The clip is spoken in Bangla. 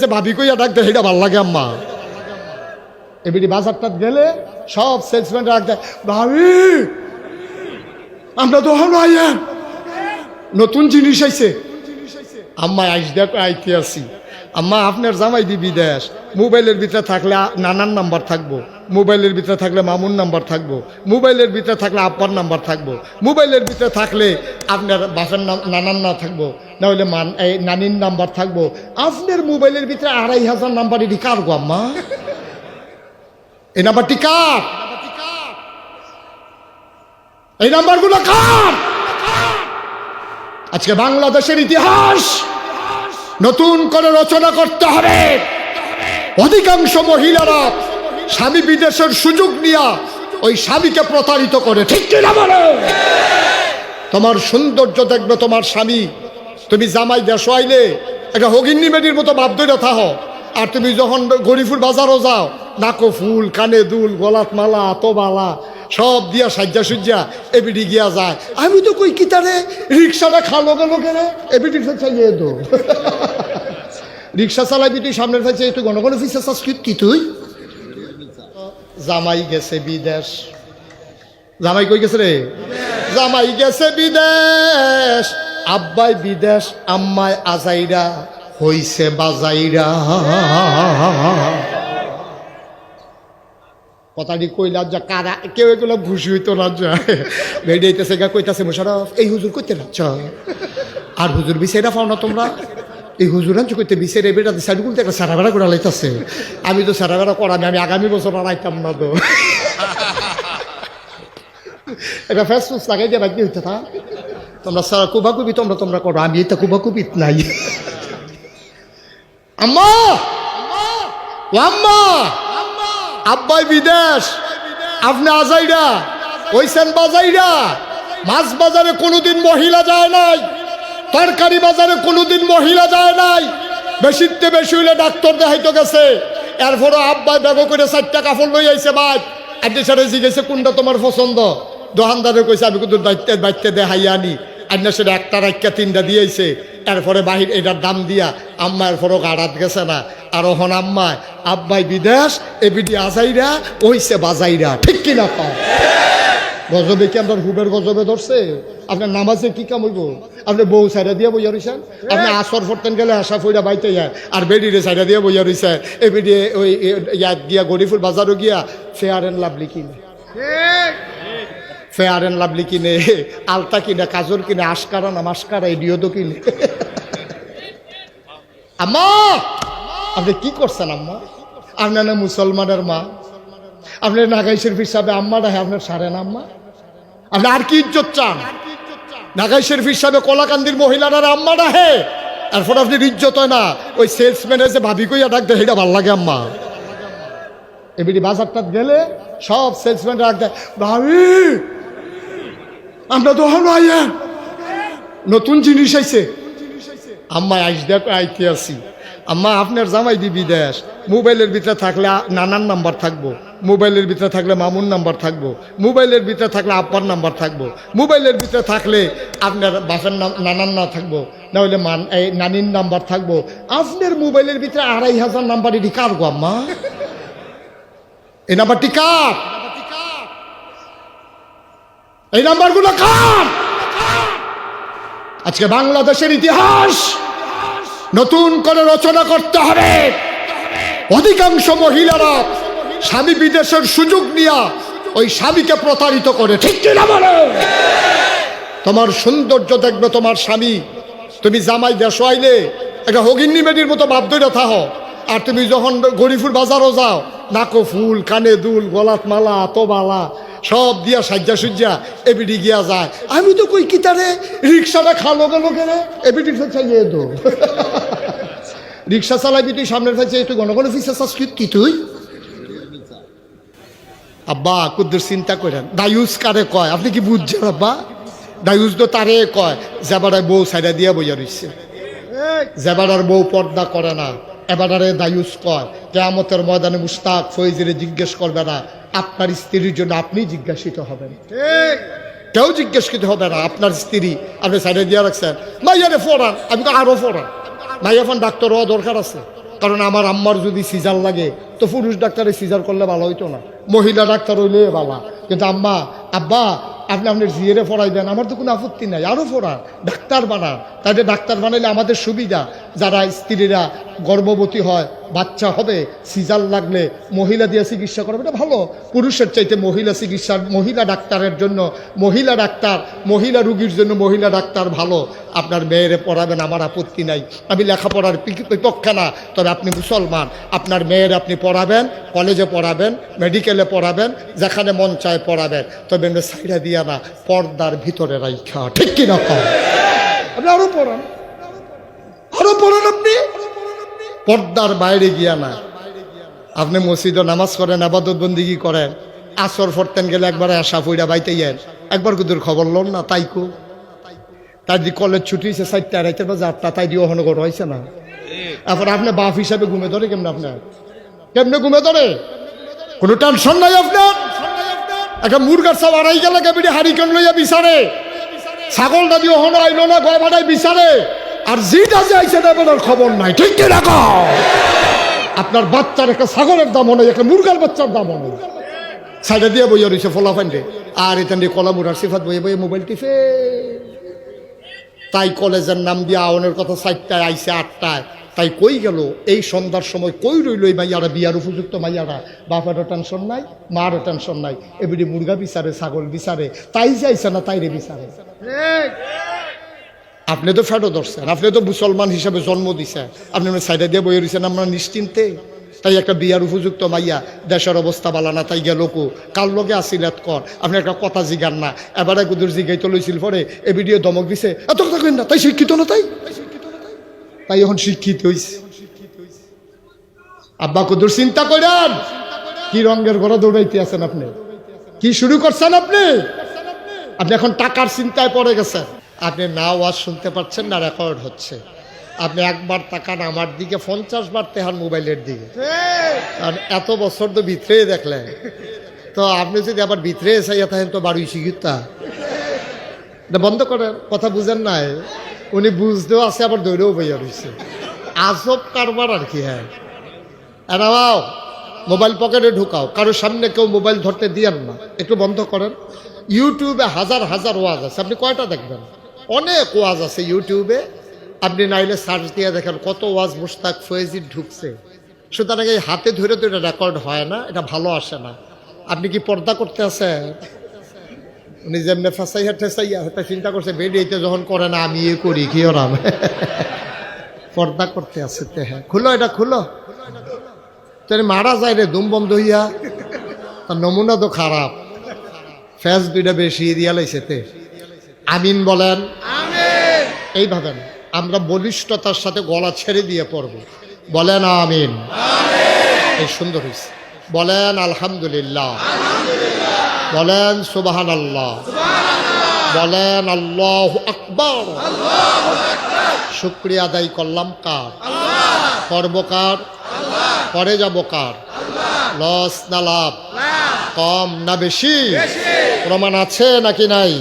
এসে ভাবি কইয়া ডাক দেয়, এটা ভাল লাগে আম্মা। এবিডি বাজারটাত গেলে সব সেলসম্যান ডাক দেয়, ভাবি আমরা তো আইয়েন, নতুন জিনিস আইছে। আম্মা আইস দেখো আইতে আসি। আম্মা আপনার জামাই দি বিদেশ, মোবাইলের ভিতরে থাকলে নানার নাম্বার থাকবো, মোবাইলের ভিতরে থাকলে মামুর নাম্বার থাকবো, মোবাইলের ভিতরে থাকলে আব্বার নাম্বার থাকবো, মোবাইলের ভিতরে থাকলে আপনার বাসার নাম নানার না থাকবো, না হলে নানির নাম্বার থাকবো। আপনার মোবাইলের ভিতরে 2500 নাম্বার, এটি কার গো আম্মা? এই নাম্বারটি কার? এই নাম্বারগুলো কার? আজকে বাংলাদেশের ইতিহাস নতুন করে রচনা করতে হবে। অধিকাংশ মহিলারা স্বামী বিদেশের সুযোগ নিয়ে ওই স্বামীকে প্রতারিত করে, ঠিক কিনা বলো? তোমার সৌন্দর্য দেখবে তোমার স্বামী। তুমি জামাই দেশ আইলে একটা হগিন্নি মেডির মতো বাপ ধরে থাকো, আর তুমি যখন গরিপুর বাজারও যাও, নাকো ফুল, কানে দুল, গলাত মালা, আতবালা সব দিয়া সাজ্জা সুজ্জা এবিডি গিয়া যায়। আমি তো কই কি তারে রিক্সাটা খালো গেল কেনে, এবিডি চাইয়ে দো রিক্সা চালাবি তুই সামনের ফেলছে, তুই ঘন ঘন ফিসে চাস কি তুই? জামাই গেছে বিদেশ। জামাই কই গেছে রে? জামাই গেছে বিদেশ, আব্বাই বিদেশ, আম্মায় আজাইরা হইছে বাজাইরা। কথাটি কইলা যা কারা কেউ এগুলো খুশি হইতো না, বেড়াইতেছে গা কইতাছে, মোশারফ এই হুজুর কইতে না আর হুজুর বিচাইরা পাও না তোমরা? এই হুজুর আনছো কইতে বিচারে বেড়াতে সাইড করতে একটা সারা বেড়া করে লাইতেছে। আমি তো সারা বেড়া করামি, আমি আগামী বছর আর আইতাম না তো। এটা ফেস ফুস লাগাই দিয়ে বাকি হইতে থা, তোমরা সারা কুবাকুবি তোমরা করো, আমি এটা কুবাকুবি নাই। আম্মা ও আম্মা, আব্বাই বিদেশ, আপনি আজাইরা ওইসেন বাজাইরা। মাছ বাজারে কোনোদিন মহিলা যায় নাই, তরকারি বাজারে কোনোদিন মহিলা যায় নাই। বেশিতে বেশি হইলে ডাক্তার দেখাইতে গেছে, এরপরও আব্বাই ব্যাগ করে 4টা কাপড় লই আইছে। বাদ আড্ডি সারে জিগেছে কোনটা তোমার পছন্দ, দোকানদারে কইছে আমি কিন্তু বাইতে দেখাই আনি। আড্ডা সেটা 1টা রাখা 3টা দিয়েছে। এরপরে বাহির এটার দাম দিয়া আম্মা এরপরও গাড়াত গেছে না। আর ওখান আম্মায় আব্বাই বিদেশ, এবিডি আজাইরা ওইছে বাজাইরা, ঠিক কিনা পাও? গজবে কি আপনার হুবের গজবে ধরছে? আপনার নামাজে কি কাম হইব? আপনি বউ সাইডা দিয়ে বইয়া রইছেন, আপনি আসর ফরতেন গেলে আশা ফইরা বাইতে যায়, আর বেডিরে সাইডা দিয়ে বইয়া রইছে। এবিডি ওই ইয়াদ গিয়া গরিফুল বাজারও গিয়া ফেয়ার এন্ড লাভলি কিনে, ফেয়ার এন্ড লাভলি কিনে, আলতা কিনে, কাজল কিনে, আশকারা না মাস্কারা এডিও তো কিনে। আম্মা আপনি কি করছেন আম্মা? আপনার না মুসলমানের মা, আপনার নাগাই শরীফ হিসাবে আম্মা ডাহে, আপনার সারেন আম্মা? আপনি আর কি ইজ্জত চান? নাগাই শরীফ হিসাবে কলাকান্দির মহিলারা আম্মা ডাহে, এরপর আপনি ইজ্জত হয় না। ওই সেলসম্যানের যে ভাবি কইয়া ডাক দেয়, এটা ভাল লাগে আম্মা। এবিডি বাজারটাত গেলে সব সেলসম্যান ডাক দেয়, ভাবি আমরা তো আইয়েন, নতুন জিনিস আইছে। আম্মা আইস দেখো আইতে আসি। আম্মা আপনার জামাই দি বিদেশ, মোবাইলের ভিতরে থাকলে নানার নাম্বার থাকবো, মোবাইলের ভিতরে থাকলে মামুর নাম্বার থাকবো, মোবাইলের ভিতরে থাকলে আব্বার নাম্বার থাকবো, মোবাইলের ভিতরে থাকলে আপনার বাসার নাম নানার না থাকবো, না হলে নানির নাম্বার থাকবো। আপনার মোবাইলের ভিতরে 2500 নাম্বার, এটি কার গো আম্মা? এই নাম্বারটি কার? এই নাম্বারগুলো কার? আজকে বাংলাদেশের ইতিহাস নতুন করে রচনা করতে হবে। অধিকাংশ মহিলারা স্বামী বিদেশের সুযোগ নিয়ে ওই স্বামীকে প্রতারিত করে, ঠিক কিনা বলো? তোমার সৌন্দর্য দেখবে তোমার স্বামী। তুমি জামাই দেশ আইলে একটা হগিন্নি মেডির মতো বাপ ধরে থাকো, আর তুমি যখন গরিপুর বাজারও যাও, নাকো ফুল, কানে দুল, গলাত মালা, আতবালা সব দিয়া সাজ্জা সুজ্জা এবিডি গিয়া যায়। আমি তো কই কি তারে রিক্সাটা খালো গেল কেনে, এবিডি চাইয়ে দো রিক্সা চালাবি তুই সামনের ফেলছে, তুই ঘন ঘন ফিসে চাস কি তুই? আব্বা কুদ্দুর চিন্তা করেন, দায়ুস কারে কয়? আপনি কি বুঝছেন আব্বা? দায়ুস তো তারে কয় যেবারে বউ সাইডা দিয়া বইয়া রইছে, যেবারার বউ পর্দা করে না, এবারে দায়ুস কয়। কিয়ামতের ময়দানে মুস্তাক ফৈজিরে জিজ্ঞেস করবে না, আপনার স্ত্রীর জন্য আপনি জিজ্ঞাসিত হবেন, কেউ জিজ্ঞাসিত হবে না। আপনার স্ত্রী আপনি সাইডে দিয়ে রাখছেন, মাইয়ারে ফোড়ান, আমি তো আরো ফোড়ান, মাইয়া ফোন ডাক্তার হওয়া দরকার আছে, কারণ আমার আম্মার যদি সিজার লাগে তো পুরুষ ডাক্তারে সিজার করলে ভালো হইতো না, মহিলা ডাক্তার হইলে ভালো। কিন্তু আম্মা আব্বা আপনি আপনার জিয়েরে পড়াই দেন, আমার তো কোনো আপত্তি নাই, আরও পড়ান, ডাক্তার বানান। তাদের ডাক্তার বানাইলে আমাদের সুবিধা। যারা স্ত্রীরা গর্ভবতী হয়, বাচ্চা হবে, সিজার লাগলে মহিলা দিয়ে চিকিৎসা করবে, এটা ভালো। পুরুষের চাইতে মহিলা চিকিৎসার, মহিলা ডাক্তারের জন্য মহিলা ডাক্তার, মহিলা রুগীর জন্য মহিলা ডাক্তার ভালো। আপনার মেয়েরে পড়াবেন, আমার আপত্তি নাই, আমি লেখাপড়ার বিপক্ষে না। তবে আপনি মুসলমান, আপনার মেয়ের আপনি পড়াবেন, কলেজে পড়াবেন, মেডিকেলে পড়াবেন, যেখানে মন চায় পড়াবেন। তবে সাইডা দিয়া না, পর্দার ভিতরে রাইখা, ঠিক কিনা কম? আপনি আরো পড়ান, আরো পড়ান, আপনি পর্দার বাইরে গিয়া না। আপনি মসজিদে নামাজ করেন, আবাদত বন্দিগি করেন, আসর পড়তেন গেলে একবার আশা ফইরা বাইতে যান, একবার কুদুর খবর লন না, তাই কো তাই দি কলেজ ছুটি হয়েছে 4টা, রাইতের বাজে 8টা, তাই দিয়ে ওখানে ঘর হয়েছে না। এখন আপনি বাপ হিসাবে ঘুমে ধরে কেমনে? আপনার কেমনে ঘুমে ধরে? কোনো টেনশন নাই আপনার। একটা মুরগার সব আড়াই গেলে কেবিডি হারিকেন লইয়া বিচারে, ছাগলটা দিয়ে ওখানে আইলো না, গয়বাটাই বিচারে, আর জিটা যে আইসে দেবেন খবর নাই, ঠিক কি রাখো? আপনার বাচ্চার একটা ছাগলের দাম নেই, একটা মুরগার বাচ্চার দাম নেই। সাইডে দিয়ে বইয়া রয়েছে ফোলা ফান্ডে, আর এখান দিয়ে কলা মুরার সিফাত বইয়ে বইয়ে মোবাইল টিপে। তাই কলেজের নাম দিয়ে আওয়ানের কথা 4টায় আইসে 8টায়, তাই কই গেল এই সন্ধ্যার সময়? কই রইল এই মাইয়ারা, বিয়ার উপযুক্ত মাইয়ারা? বাপেরও টেনশন নাই, মারও টেনশন নাই, এবিডি মুরগা বিচারে, ছাগল বিচারে, তাই যাইছে না তাইরে বিচারে। আপনি তো ফেটো ধরছেন, আপনি তো মুসলমান হিসাবে জন্ম দিছেন, আপনি সাইডে দিয়ে বইয়ে রয়েছেন আমরা নিশ্চিন্তে। তাই একটা বিয়ার উপযুক্ত মাইয়া, দেশের অবস্থা বালা না, তাই গেল কো কার লগে আসিলাত কর, আপনি একটা কথা জিগান না। এবারে গুদুর জিগাইতে লইছিল পরে এ ভিডিও ধমক দিছে, এত কথা কেন না, তাই শিক্ষিত না, তাই এখন শিক্ষিত হইছে। আব্বা কুদুর চিন্তা করেন, কি রঙের ঘরে দৌড়াইতে আছেন আপনি? কি শুরু করছেন আপনি? আপনি এখন টাকার চিন্তায় পড়ে গেছেন। আপনি না ওয়াজ শুনতে পাচ্ছেন না, রেকর্ড হচ্ছে। আপনি একবার তাকান আমার দিকে, 50 বার তেহার মোবাইলের দিকে। কারণ এত বছর তো ভিতরে দেখলেন, তো আপনি যদি আবার ভিতরে চাইয়া থাকেন তো বাড়ি শিখিতা বন্ধ করেন। কথা বুঝেন নাই? উনি বুঝতেও আছে, আবার দৌড়েও বইয়া রয়েছে। আজব কারবার আর কি। হ্যাঁ, এরাও মোবাইল পকেটে ঢুকাও, কারোর সামনে কেউ মোবাইল ধরতে দিয়েন না, একটু বন্ধ করেন। ইউটিউবে হাজার হাজার ওয়াজ আছে, আপনি কয়টা দেখবেন? অনেক ওয়াজ আছে ইউটিউবে, আপনি নাইলে সার্চ দিয়ে দেখেন কত ওয়াজ মুশতাক ফয়েজির ঢুকছে। সুতরাং এই হাতে ধরে তো এটা রেকর্ড হয় না, এটা ভালো আসে না। আপনি কি পর্দা করতে আছেন? উনি যেমনি ফেসাইয়া ঠেসাইয়া হয়তো চিন্তা করছে বেরিয়েতে যখন করে না আমি এ করি, কি ওরাম পর্দা করতে আছে। হ্যাঁ, খুলো, এটা খুলো। তুমি মারা যায় রে দুম বন্ধ হইয়া, তার নমুনা তো খারাপ, ফেস দুইটা বেশি দিয়া লাইছে। আমিন বলেন। এই ভাবেন আমরা বলিষ্ঠতার সাথে গলা ছেড়ে দিয়ে পড়ব। বলেন আমিন। এই সুন্দর হয়েছে। বলেন আলহামদুলিল্লাহ, বলেন সুবহানাল্লাহ, বলেন আল্লাহু আকবার। শুকরিয়া আদায় করলাম কার? করব কার? করে যাব কার? লস না লাভ? কম না বেশি? প্রমাণ আছে নাকি নাই?